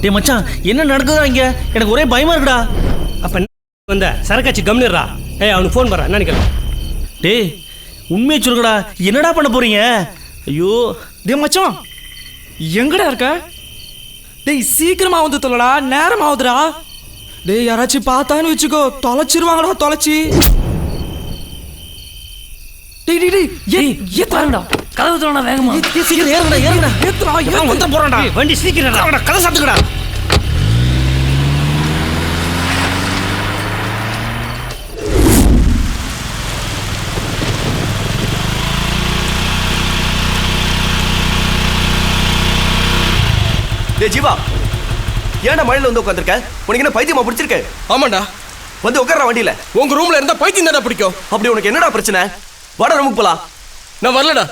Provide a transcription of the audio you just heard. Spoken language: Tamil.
டேய் மச்சான், என்ன நடக்குதா இங்க? எனக்கு ஒரே பயமா இருக்குடா. அப்ப வந்த சரக்காச்சி கம்னிடுறா. ஏய் அவனுக்கு ஃபோன் பண்றேன், என்ன நினைக்கிறேன்? டேய் உண்மையை சொல்லுங்கடா, என்னடா பண்ண போறீங்க? ஐயோ டேய் மச்சான், எங்கடா இருக்க? டேய் சீக்கிரமா வந்து தொலைடா, நேரம் ஆகுதுடா. டேய் யாராச்சும் பார்த்தான்னு வச்சுக்கோ, தொலைச்சிருவாங்கடா தொலைச்சி. டேய் டேய் டேய் ஏய் ஏத்துறாங்கடா, கதவு தோணா வேகமா. சீக்கிரம் ஏறுங்கடா, ஏறுங்கடா. ஏத்துறா வந்து போறான்டா. வண்டி சீக்கிரம் கதை சாத்துக்கடா. டேய் ஜீவா, ஏன்டா மழையில வந்து உட்காந்துருக்க? உனக்கு என்ன பைத்தியமா பிடிச்சிருக்கு? ஆமாண்டா, வந்து உட்கார்ற வண்டியில. உங்க ரூம்ல இருந்தா பைத்தியம் தானே பிடிக்கும். அப்படி உனக்கு என்னடா பிரச்சனை? வாடா ரூமுக்கு போலாம். நான் வரலடா.